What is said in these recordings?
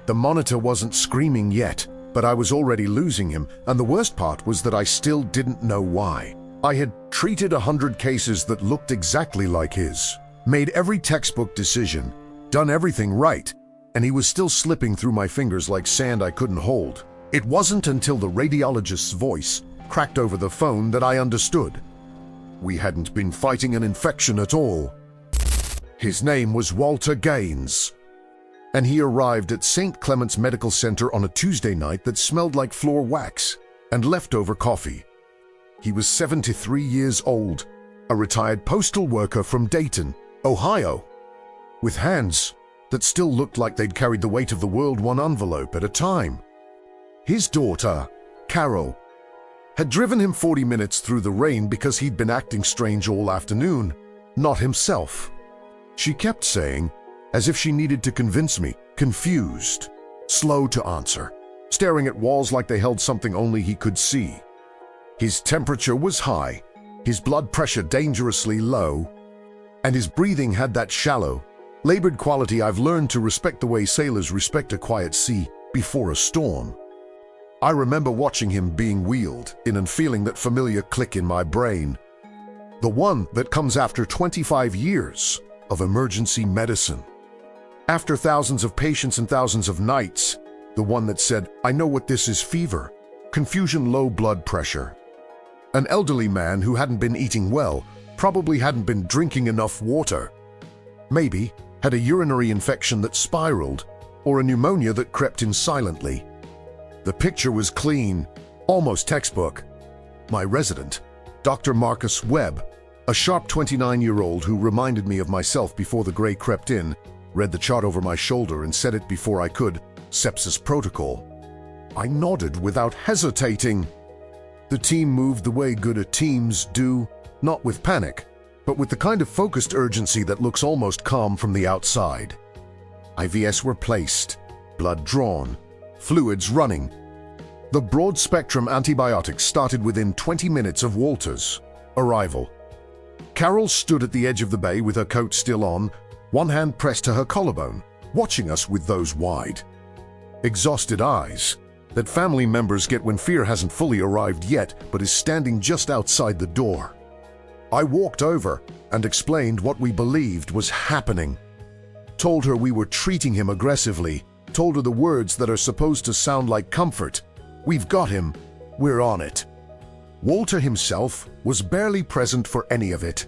The monitor wasn't screaming yet, but I was already losing him, and the worst part was that I still didn't know why. I had treated 100 cases that looked exactly like his, made every textbook decision, done everything right, and he was still slipping through my fingers like sand I couldn't hold. It wasn't until the radiologist's voice cracked over the phone that I understood. We hadn't been fighting an infection at all. His name was Walter Gaines, and he arrived at St. Clement's Medical Center on a Tuesday night that smelled like floor wax and leftover coffee. He was 73 years old, a retired postal worker from Dayton, Ohio, with hands that still looked like they'd carried the weight of the world one envelope at a time. His daughter, Carol, had driven him 40 minutes through the rain because he'd been acting strange all afternoon, not himself. She kept saying, as if she needed to convince me, confused, slow to answer, staring at walls like they held something only he could see. His temperature was high, his blood pressure dangerously low, and his breathing had that shallow, labored quality I've learned to respect the way sailors respect a quiet sea before a storm. I remember watching him being wheeled in and feeling that familiar click in my brain. The one that comes after 25 years of emergency medicine. After thousands of patients and thousands of nights, the one that said, "I know what this is: fever, confusion, low blood pressure." An elderly man who hadn't been eating well, probably hadn't been drinking enough water. Maybe had a urinary infection that spiraled, or a pneumonia that crept in silently. The picture was clean, almost textbook. My resident, Dr. Marcus Webb, a sharp 29-year-old who reminded me of myself before the gray crept in, read the chart over my shoulder and said it before I could, sepsis protocol. I nodded without hesitating. The team moved the way good teams do, not with panic, but with the kind of focused urgency that looks almost calm from the outside. IVs were placed, blood drawn, fluids running. The broad-spectrum antibiotics started within 20 minutes of Walter's arrival. Carol stood at the edge of the bay with her coat still on, one hand pressed to her collarbone, watching us with those wide, exhausted eyes that family members get when fear hasn't fully arrived yet but is standing just outside the door. I walked over and explained what we believed was happening. Told her we were treating him aggressively, told her the words that are supposed to sound like comfort. We've got him, we're on it. Walter himself was barely present for any of it.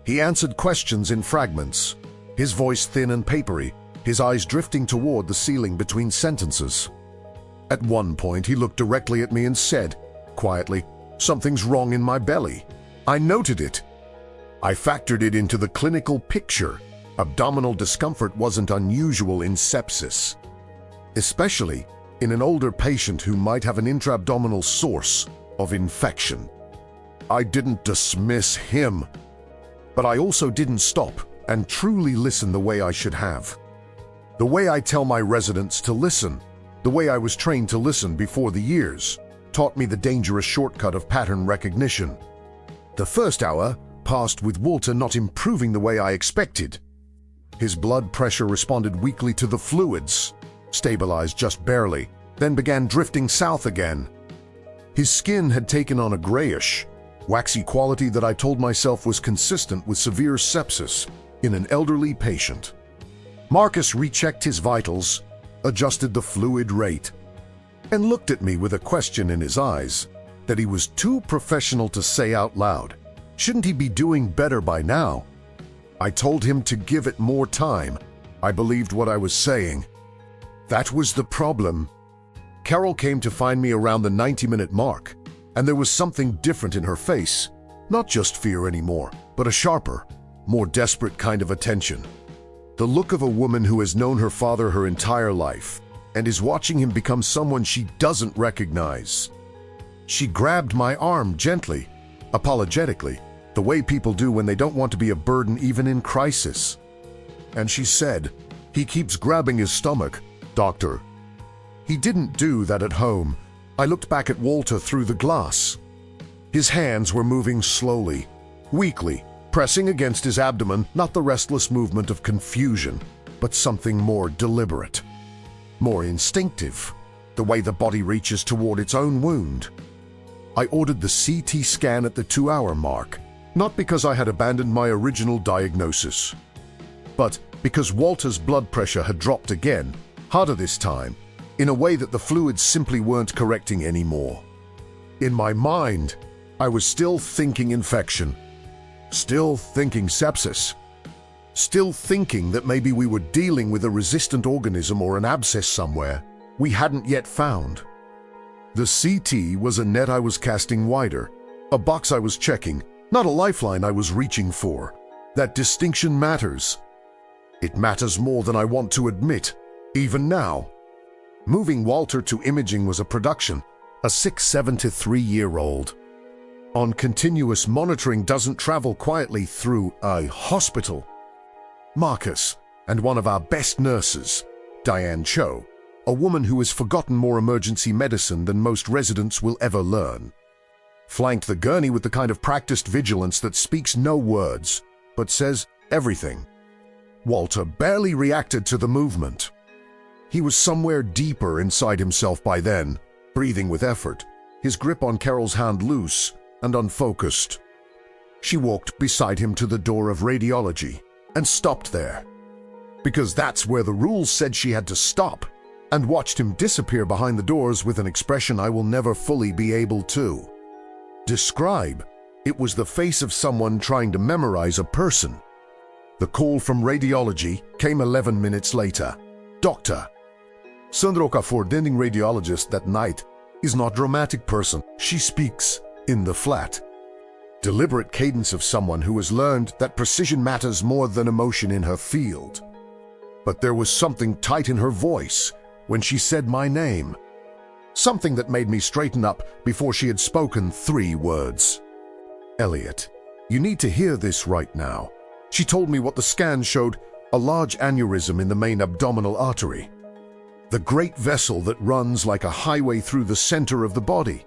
He answered questions in fragments, his voice thin and papery, his eyes drifting toward the ceiling between sentences. At one point, he looked directly at me and said, quietly, "Something's wrong in my belly." I noted it. I factored it into the clinical picture. Abdominal discomfort wasn't unusual in sepsis, especially in an older patient who might have an intra-abdominal source of infection. I didn't dismiss him, but I also didn't stop and truly listen the way I should have. The way I tell my residents to listen, the way I was trained to listen before the years, taught me the dangerous shortcut of pattern recognition. The first hour passed with Walter not improving the way I expected. His blood pressure responded weakly to the fluids, stabilized just barely, then began drifting south again. His skin had taken on a grayish, waxy quality that I told myself was consistent with severe sepsis in an elderly patient. Marcus rechecked his vitals, adjusted the fluid rate, and looked at me with a question in his eyes that he was too professional to say out loud. Shouldn't he be doing better by now? I told him to give it more time. I believed what I was saying. That was the problem. Carol came to find me around the 90-minute mark, and there was something different in her face. Not just fear anymore, but a sharper, more desperate kind of attention. The look of a woman who has known her father her entire life and is watching him become someone she doesn't recognize. She grabbed my arm gently, apologetically, the way people do when they don't want to be a burden even in crisis. And she said, "He keeps grabbing his stomach, doctor." He didn't do that at home. I looked back at Walter through the glass. His hands were moving slowly, weakly, pressing against his abdomen, not the restless movement of confusion, but something more deliberate. more instinctive, the way the body reaches toward its own wound. I ordered the CT scan at the 2-hour mark, not because I had abandoned my original diagnosis, but because Walter's blood pressure had dropped again, harder this time, in a way that the fluids simply weren't correcting anymore. In my mind, I was still thinking infection, still thinking sepsis, still thinking that maybe we were dealing with a resistant organism or an abscess somewhere we hadn't yet found. The CT was a net I was casting wider, a box I was checking, not a lifeline I was reaching for. That distinction matters. It matters more than I want to admit, even now. Moving Walter to imaging was a production, a 6, 7 to 3-year-old. On continuous monitoring doesn't travel quietly through a hospital. Marcus and one of our best nurses, Diane Cho, a woman who has forgotten more emergency medicine than most residents will ever learn, flanked the gurney with the kind of practiced vigilance that speaks no words, but says everything. Walter barely reacted to the movement. He was somewhere deeper inside himself by then, breathing with effort, his grip on Carol's hand loose and unfocused. She walked beside him to the door of radiology and stopped there, because that's where the rules said she had to stop, and watched him disappear behind the doors with an expression I will never fully be able to describe. It was the face of someone trying to memorize a person. The call from radiology came 11 minutes later. Doctor, Sandro Okafor, radiologist that night, is not dramatic person. She speaks in the flat, deliberate cadence of someone who has learned that precision matters more than emotion in her field. But there was something tight in her voice when she said my name, something that made me straighten up before she had spoken 3 words. Elliott, you need to hear this right now. She told me what the scan showed, a large aneurysm in the main abdominal artery, the great vessel that runs like a highway through the center of the body.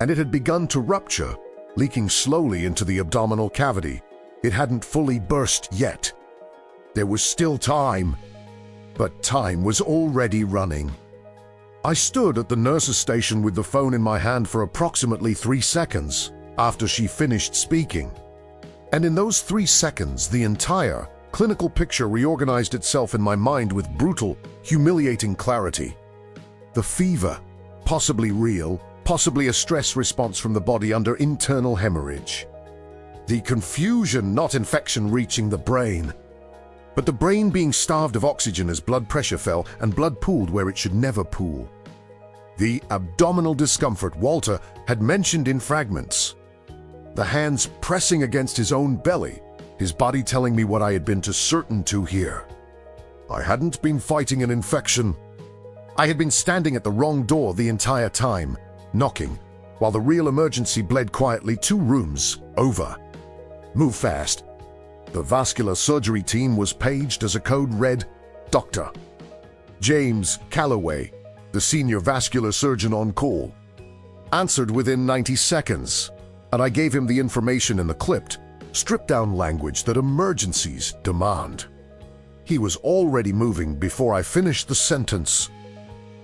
And it had begun to rupture, leaking slowly into the abdominal cavity. It hadn't fully burst yet. There was still time, but time was already running. I stood at the nurse's station with the phone in my hand for approximately 3 seconds after she finished speaking. And in those 3 seconds, the entire clinical picture reorganized itself in my mind with brutal, humiliating clarity. The fever, possibly real, possibly a stress response from the body under internal hemorrhage. The confusion, not infection reaching the brain, but the brain being starved of oxygen as blood pressure fell and blood pooled where it should never pool. The abdominal discomfort Walter had mentioned in fragments. The hands pressing against his own belly, his body telling me what I had been certain to hear. I hadn't been fighting an infection. I had been standing at the wrong door the entire time, knocking, while the real emergency bled quietly 2 rooms over. Move fast. The vascular surgery team was paged as a code read, Dr. James Calloway, the senior vascular surgeon on call, answered within 90 seconds, and I gave him the information in the clipped, stripped-down language that emergencies demand. He was already moving before I finished the sentence.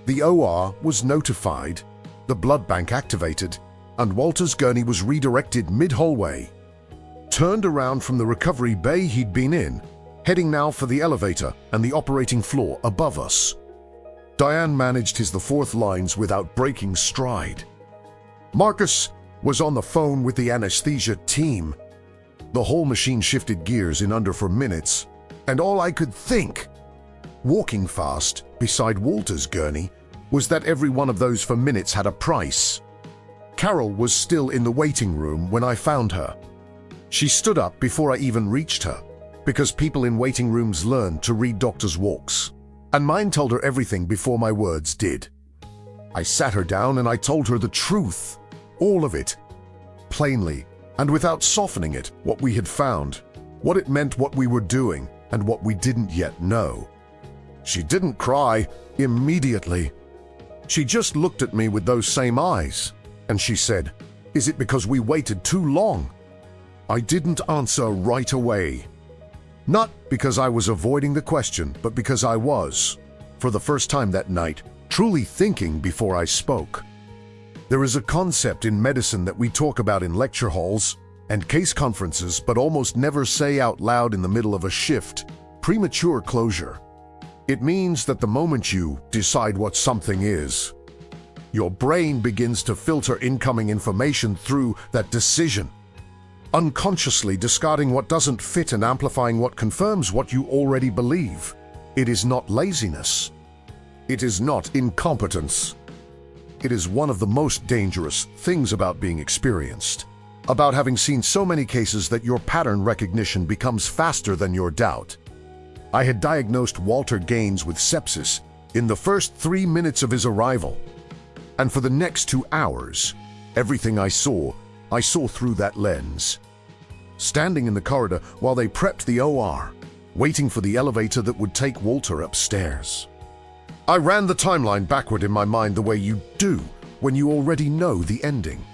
The OR was notified, the blood bank activated, and Walter's gurney was redirected mid-hallway. Turned around from the recovery bay he'd been in, heading now for the elevator and the operating floor above us. Diane managed the 4th lines without breaking stride. Marcus was on the phone with the anesthesia team. The whole machine shifted gears in under 4 minutes, and all I could think, walking fast beside Walter's gurney, was that every one of those 4 minutes had a price. Carol was still in the waiting room when I found her. She stood up before I even reached her, because people in waiting rooms learn to read doctors' walks, and mine told her everything before my words did. I sat her down and I told her the truth, all of it, plainly, and without softening it, what we had found, what it meant, what we were doing, and what we didn't yet know. She didn't cry immediately. She just looked at me with those same eyes, and she said, "Is it because we waited too long?" I didn't answer right away. Not because I was avoiding the question, but because I was. for the first time that night, truly thinking before I spoke. There is a concept in medicine that we talk about in lecture halls and case conferences, but almost never say out loud in the middle of a shift: premature closure. It means that the moment you decide what something is, your brain begins to filter incoming information through that decision, unconsciously discarding what doesn't fit and amplifying what confirms what you already believe. It is not laziness. It is not incompetence. It is one of the most dangerous things about being experienced, about having seen so many cases that your pattern recognition becomes faster than your doubt. I had diagnosed Walter Gaines with sepsis in the first 3 minutes of his arrival, and for the next 2 hours, everything I saw through that lens. Standing in the corridor while they prepped the OR, waiting for the elevator that would take Walter upstairs. I ran the timeline backward in my mind the way you do when you already know the ending,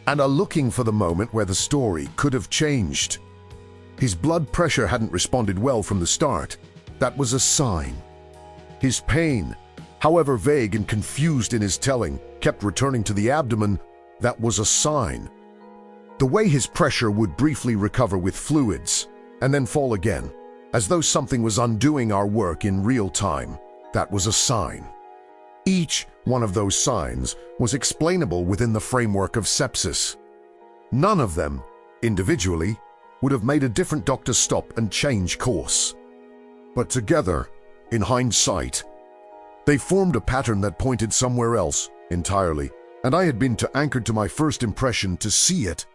and are looking for the moment where the story could have changed. His blood pressure hadn't responded well from the start. That was a sign. His pain, however vague and confused in his telling, kept returning to the abdomen. That was a sign. The way his pressure would briefly recover with fluids and then fall again, as though something was undoing our work in real time. That was a sign. Each one of those signs was explainable within the framework of sepsis. None of them, individually, would have made a different doctor stop and change course. But together, in hindsight, they formed a pattern that pointed somewhere else entirely, and I had been too anchored to my first impression to see it.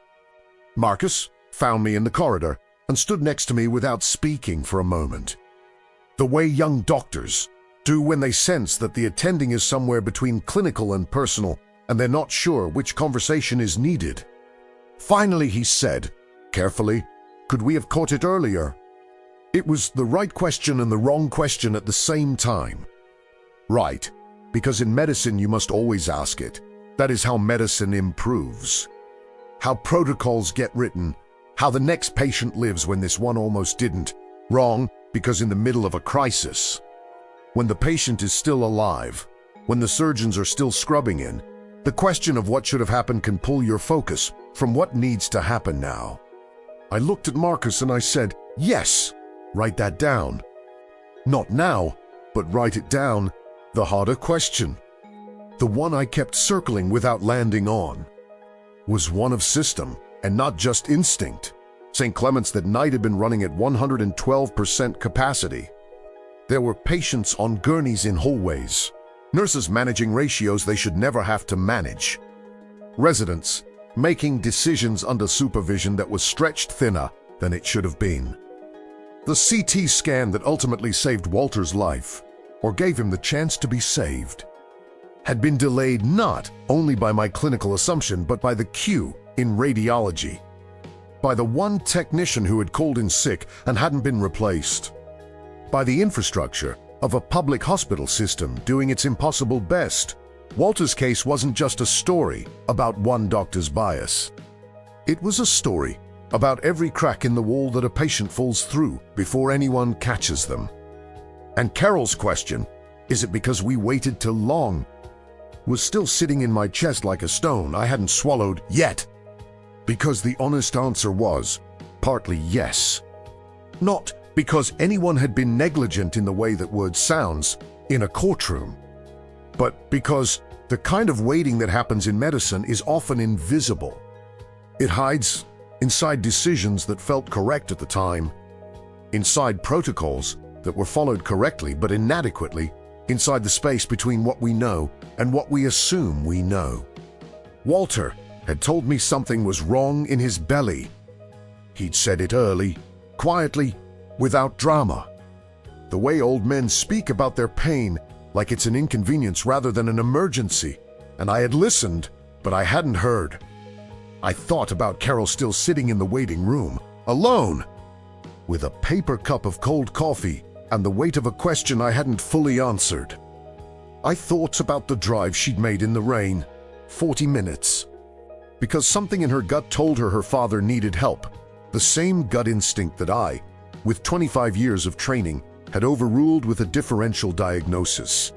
Marcus found me in the corridor and stood next to me without speaking for a moment. The way young doctors do when they sense that the attending is somewhere between clinical and personal, and they're not sure which conversation is needed. Finally, he said, carefully, "Could we have caught it earlier?" It was the right question and the wrong question at the same time. Right, because in medicine you must always ask it. That is how medicine improves. How protocols get written, how the next patient lives when this one almost didn't. Wrong, because in the middle of a crisis, when the patient is still alive, when the surgeons are still scrubbing in, the question of what should have happened can pull your focus from what needs to happen now. I looked at Marcus and I said, "Yes, write that down." Not now, but write it down. The harder question, the one I kept circling without landing on, was one of system and not just instinct. St. Clement's that night had been running at 112% capacity. There were patients on gurneys in hallways, nurses managing ratios they should never have to manage, residents making decisions under supervision that was stretched thinner than it should have been. The CT scan that ultimately saved Walter's life, or gave him the chance to be saved, had been delayed not only by my clinical assumption but by the queue in radiology, by the one technician who had called in sick and hadn't been replaced, by the infrastructure of a public hospital system doing its impossible best. Walter's case wasn't just a story about one doctor's bias. It was a story about every crack in the wall that a patient falls through before anyone catches them. And Carol's question, "Is it because we waited too long?" was still sitting in my chest like a stone I hadn't swallowed yet. Because the honest answer was partly yes. Not because anyone had been negligent in the way that word sounds in a courtroom, but because the kind of waiting that happens in medicine is often invisible. It hides inside decisions that felt correct at the time, inside protocols that were followed correctly but inadequately, inside the space between what we know and what we assume we know. Walter had told me something was wrong in his belly. He'd said it early, quietly, without drama. The way old men speak about their pain like it's an inconvenience rather than an emergency. And I had listened, but I hadn't heard. I thought about Carol still sitting in the waiting room, alone, with a paper cup of cold coffee and the weight of a question I hadn't fully answered. I thought about the drive she'd made in the rain, 40 minutes, because something in her gut told her her father needed help, the same gut instinct that I, with 25 years of training, had overruled with a differential diagnosis.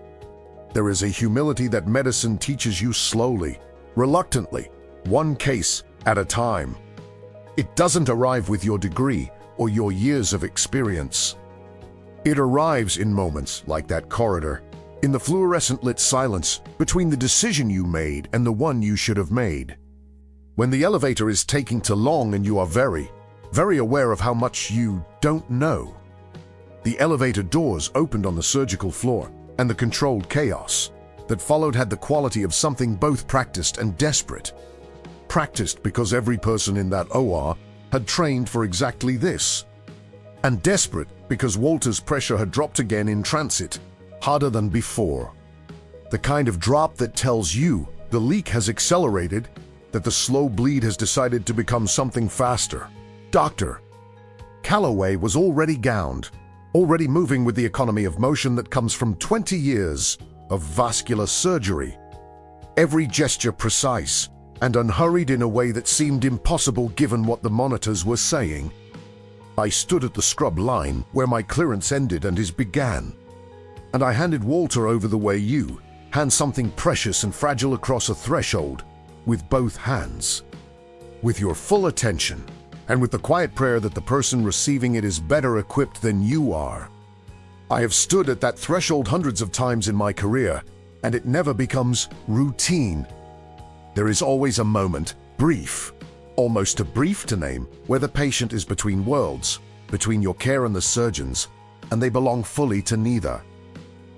There is a humility that medicine teaches you slowly, reluctantly, one case at a time. It doesn't arrive with your degree or your years of experience. It arrives in moments like that corridor, in the fluorescent-lit silence between the decision you made and the one you should have made. When the elevator is taking too long and you are very, very aware of how much you don't know. The elevator doors opened on the surgical floor, and the controlled chaos that followed had the quality of something both practiced and desperate. Practiced because every person in that OR had trained for exactly this. And desperate because Walter's pressure had dropped again in transit, harder than before. The kind of drop that tells you the leak has accelerated, that the slow bleed has decided to become something faster. Dr. Calloway was already gowned, already moving with the economy of motion that comes from 20 years of vascular surgery. Every gesture precise and unhurried in a way that seemed impossible given what the monitors were saying. I stood at the scrub line where my clearance ended and his began, and I handed Walter over the way you hand something precious and fragile across a threshold with both hands. With your full attention, and with the quiet prayer that the person receiving it is better equipped than you are. I have stood at that threshold hundreds of times in my career, and it never becomes routine. There is always a moment, brief, almost too brief to name, where the patient is between worlds, between your care and the surgeon's, and they belong fully to neither.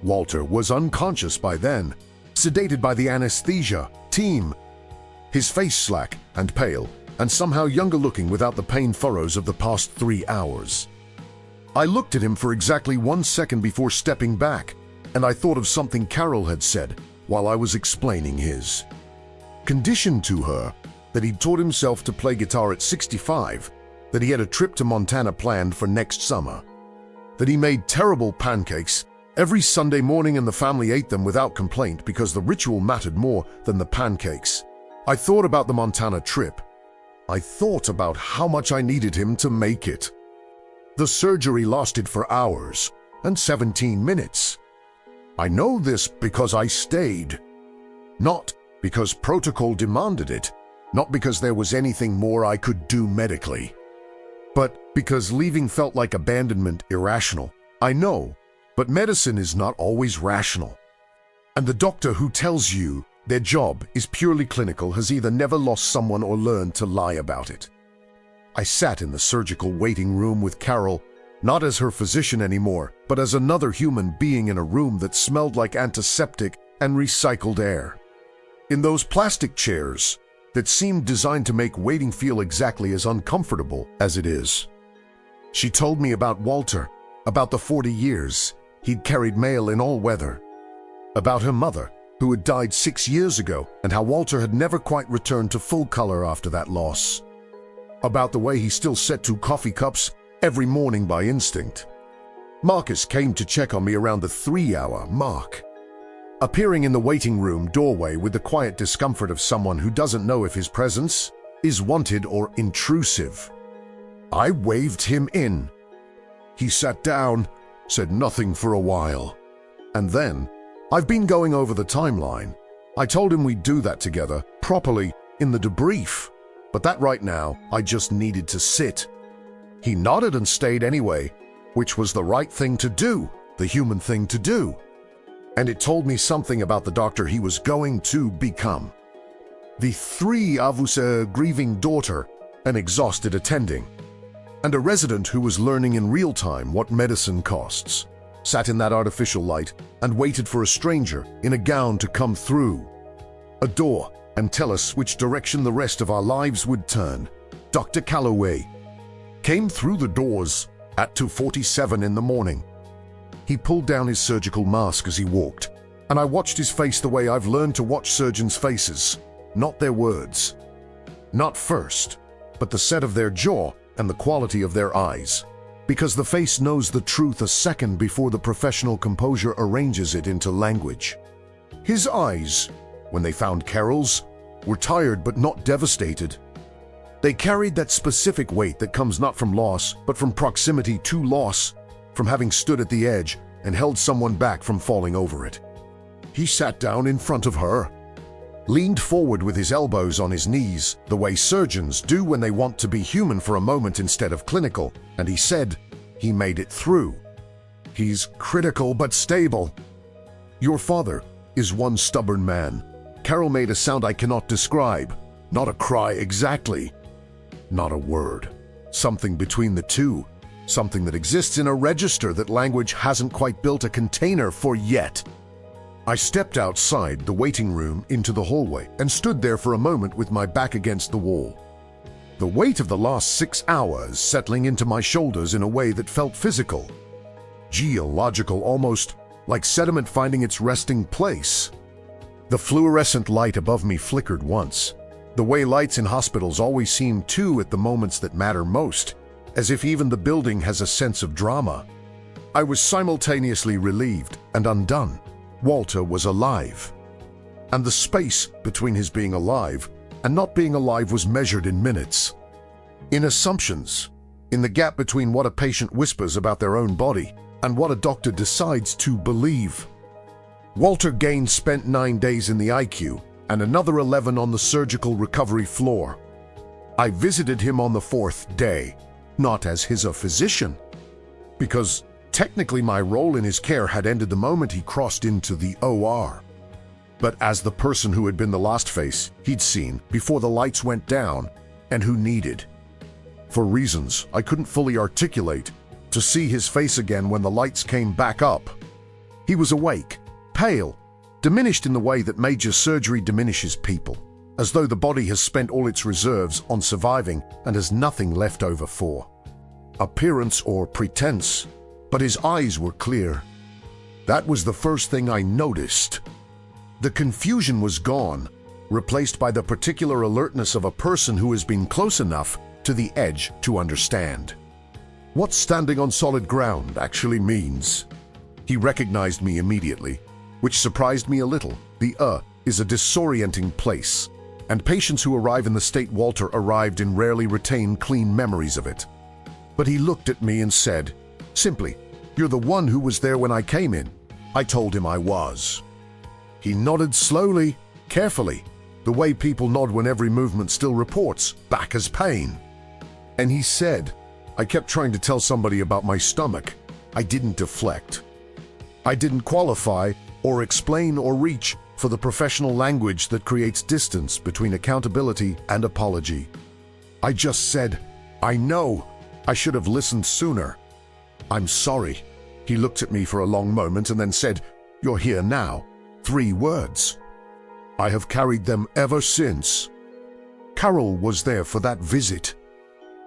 Walter was unconscious by then, sedated by the anesthesia team, his face slack and pale, and somehow younger looking without the pain furrows of the past 3 hours. I looked at him for exactly 1 second before stepping back, and I thought of something Carol had said while I was explaining his condition to her, that he'd taught himself to play guitar at 65, that he had a trip to Montana planned for next summer, that he made terrible pancakes every Sunday morning and the family ate them without complaint because the ritual mattered more than the pancakes. I thought about the Montana trip. I thought about how much I needed him to make it. The surgery lasted for hours and 17 minutes. I know this because I stayed. Not because protocol demanded it, not because there was anything more I could do medically, but because leaving felt like abandonment irrational. I know, but medicine is not always rational. And the doctor who tells you their job is purely clinical has either never lost someone or learned to lie about it. I sat in the surgical waiting room with Carol, not as her physician anymore, but as another human being in a room that smelled like antiseptic and recycled air. In those plastic chairs that seemed designed to make waiting feel exactly as uncomfortable as it is. She told me about Walter, about the 40 years he'd carried mail in all weather, about her mother, who had died 6 years ago, and how Walter had never quite returned to full color after that loss. About the way he still set 2 coffee cups every morning by instinct. Marcus came to check on me around the 3-hour mark, appearing in the waiting room doorway with the quiet discomfort of someone who doesn't know if his presence is wanted or intrusive. I waved him in. He sat down, said nothing for a while, and then, I've been going over the timeline. I told him we'd do that together, properly, in the debrief, but that right now, I just needed to sit. He nodded and stayed anyway, which was the right thing to do, the human thing to do. And it told me something about the doctor he was going to become. The 3 of us, a grieving daughter, an exhausted attending, and a resident who was learning in real time what medicine costs, sat in that artificial light and waited for a stranger in a gown to come through a door and tell us which direction the rest of our lives would turn. Dr. Calloway came through the doors at 2:47 in the morning. He pulled down his surgical mask as he walked, and I watched his face the way I've learned to watch surgeons' faces, not their words. Not first, but the set of their jaw and the quality of their eyes, because the face knows the truth a second before the professional composure arranges it into language. His eyes, when they found Carol's, were tired but not devastated. They carried that specific weight that comes not from loss, but from proximity to loss, from having stood at the edge and held someone back from falling over it. He sat down in front of her, leaned forward with his elbows on his knees, the way surgeons do when they want to be human for a moment instead of clinical, and he said, "He made it through. He's critical but stable. Your father is one stubborn man." Carol made a sound I cannot describe. Not a cry exactly. Not a word. Something between the two. Something that exists in a register that language hasn't quite built a container for yet. I stepped outside the waiting room into the hallway and stood there for a moment with my back against the wall. The weight of the last 6 hours settling into my shoulders in a way that felt physical. Geological, almost like sediment finding its resting place. The fluorescent light above me flickered once, the way lights in hospitals always seem to at the moments that matter most, as if even the building has a sense of drama. I was simultaneously relieved and undone. Walter was alive. And the space between his being alive and not being alive was measured in minutes. In assumptions, in the gap between what a patient whispers about their own body and what a doctor decides to believe. Walter Gaines spent 9 days in the ICU and another 11 on the surgical recovery floor. I visited him on the 4th day, not as his physician, because technically my role in his care had ended the moment he crossed into the OR, but as the person who had been the last face he'd seen before the lights went down and who needed, for reasons I couldn't fully articulate, to see his face again when the lights came back up. He was awake, pale, diminished in the way that major surgery diminishes people, as though the body has spent all its reserves on surviving and has nothing left over for appearance or pretense, but his eyes were clear. That was the first thing I noticed. The confusion was gone, replaced by the particular alertness of a person who has been close enough to the edge to understand what standing on solid ground actually means. He recognized me immediately, which surprised me a little. The is a disorienting place, and patients who arrive in the state Walter arrived in rarely retain clean memories of it. But he looked at me and said, simply, "You're the one who was there when I came in." I told him I was. He nodded slowly, carefully, the way people nod when every movement still reports back as pain. And he said, "I kept trying to tell somebody about my stomach. I didn't deflect. I didn't qualify or explain or reach for the professional language that creates distance between accountability and apology. I just said, 'I know. I should have listened sooner. I'm sorry.'" He looked at me for a long moment and then said, "You're here now." 3 words. I have carried them ever since. Carol was there for that visit,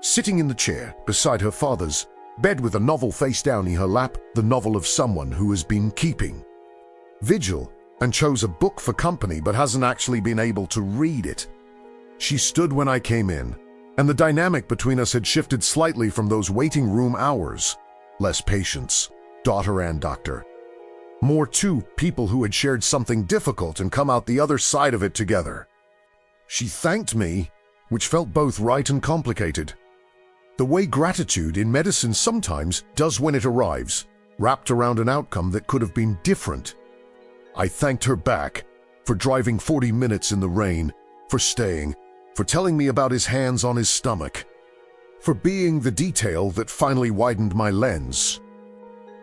sitting in the chair beside her father's bed with a novel face down in her lap, the novel of someone who has been keeping vigil and chose a book for company but hasn't actually been able to read it. She stood when I came in, and the dynamic between us had shifted slightly from those waiting room hours. Less patients, daughter and doctor. More two people who had shared something difficult and come out the other side of it together. She thanked me, which felt both right and complicated. The way gratitude in medicine sometimes does when it arrives, wrapped around an outcome that could have been different. I thanked her back for driving 40 minutes in the rain, for staying, for telling me about his hands on his stomach, for being the detail that finally widened my lens.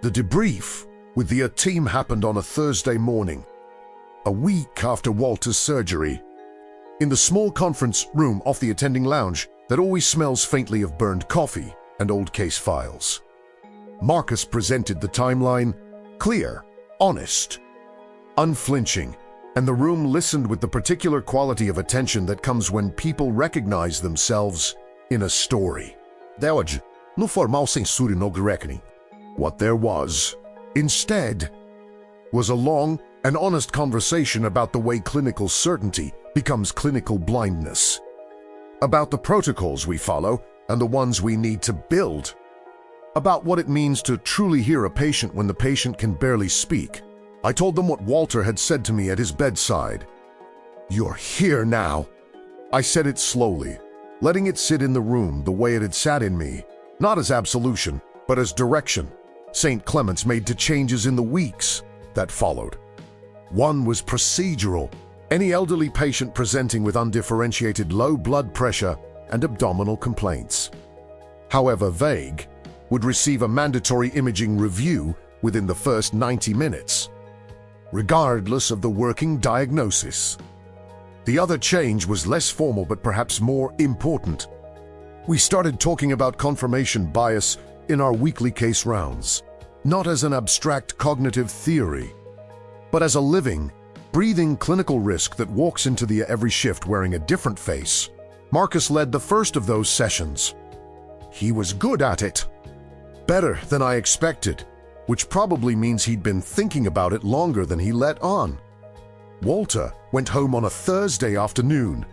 The debrief with the team happened on a Thursday morning, a week after Walter's surgery, in the small conference room off the attending lounge that always smells faintly of burned coffee and old case files. Marcus presented the timeline, clear, honest, unflinching, and the room listened with the particular quality of attention that comes when people recognize themselves in a story. Dewaj, no formal censura no reckoning. What there was, instead, was a long and honest conversation about the way clinical certainty becomes clinical blindness, about the protocols we follow and the ones we need to build, about what it means to truly hear a patient when the patient can barely speak. I told them what Walter had said to me at his bedside. "You're here now." I said it slowly, letting it sit in the room the way it had sat in me, not as absolution, but as direction. St. Clement's made to changes in the weeks that followed. One was procedural. Any elderly patient presenting with undifferentiated low blood pressure and abdominal complaints, however vague, would receive a mandatory imaging review within the first 90 minutes, regardless of the working diagnosis. The other change was less formal but perhaps more important. We started talking about confirmation bias in our weekly case rounds, not as an abstract cognitive theory, but as a living, breathing clinical risk that walks into the every shift wearing a different face. Marcus led the first of those sessions. He was good at it. Better than I expected, which probably means he'd been thinking about it longer than he let on. Walter went home on a Thursday afternoon.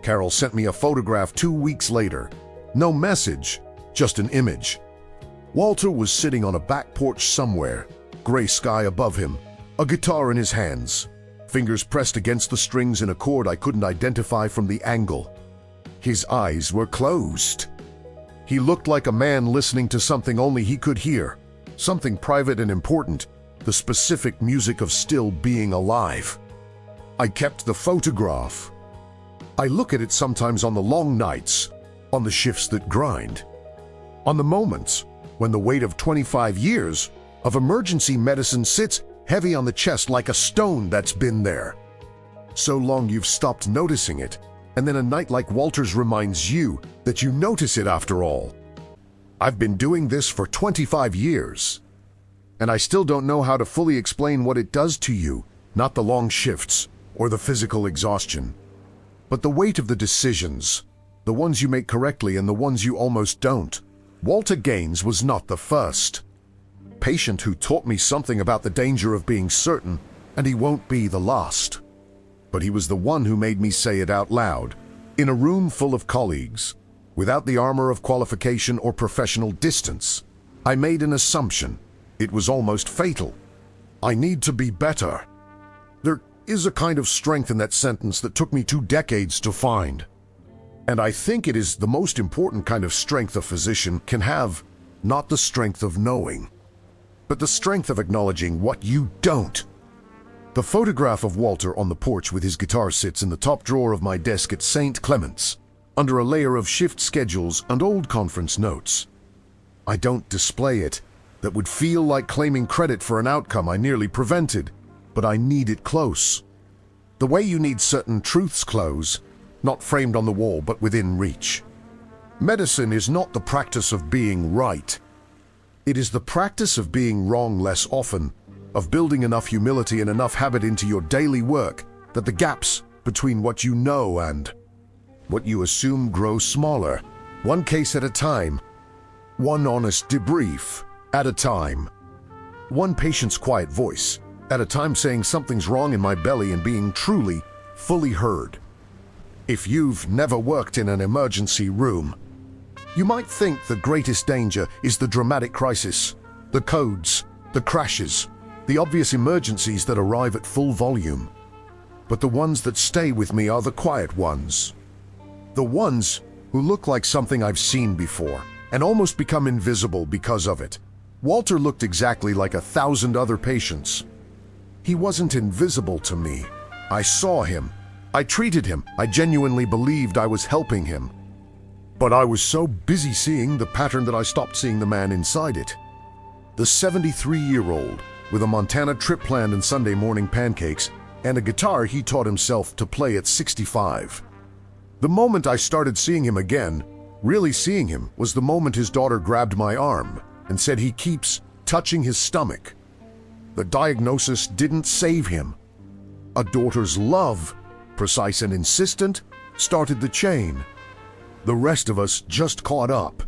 Carol sent me a photograph 2 weeks later. No message, just an image. Walter was sitting on a back porch somewhere, gray sky above him, a guitar in his hands, fingers pressed against the strings in a chord I couldn't identify from the angle. His eyes were closed. He looked like a man listening to something only he could hear, something private and important, the specific music of still being alive. I kept the photograph. I look at it sometimes on the long nights, on the shifts that grind, on the moments when the weight of 25 years of emergency medicine sits heavy on the chest like a stone that's been there so long you've stopped noticing it, and then a night like Walter's reminds you that you notice it after all. I've been doing this for 25 years, and I still don't know how to fully explain what it does to you, not the long shifts or the physical exhaustion, but the weight of the decisions, the ones you make correctly and the ones you almost don't. Walter Gaines was not the first patient who taught me something about the danger of being certain, and he won't be the last. But he was the one who made me say it out loud, in a room full of colleagues, without the armor of qualification or professional distance. I made an assumption. It was almost fatal. I need to be better. There is a kind of strength in that sentence that took me 2 decades to find. And I think it is the most important kind of strength a physician can have, not the strength of knowing, but the strength of acknowledging what you don't. The photograph of Walter on the porch with his guitar sits in the top drawer of my desk at St. Clement's, under a layer of shift schedules and old conference notes. I don't display it. That would feel like claiming credit for an outcome I nearly prevented, but I need it close. The way you need certain truths close, not framed on the wall but within reach. Medicine is not the practice of being right. It is the practice of being wrong less often, of building enough humility and enough habit into your daily work that the gaps between what you know and what you assume grow smaller, one case at a time, one honest debrief at a time, one patient's quiet voice at a time saying something's wrong in my belly and being truly, fully heard. If you've never worked in an emergency room, you might think the greatest danger is the dramatic crisis, the codes, the crashes, the obvious emergencies that arrive at full volume. But the ones that stay with me are the quiet ones. The ones who look like something I've seen before and almost become invisible because of it. Walter looked exactly like 1,000 other patients. He wasn't invisible to me. I saw him. I treated him. I genuinely believed I was helping him. But I was so busy seeing the pattern that I stopped seeing the man inside it. The 73-year-old with a Montana trip planned and Sunday morning pancakes and a guitar he taught himself to play at 65. The moment I started seeing him again, really seeing him, was the moment his daughter grabbed my arm and said he keeps touching his stomach. The diagnosis didn't save him. A daughter's love, precise and insistent, started the chain. The rest of us just caught up.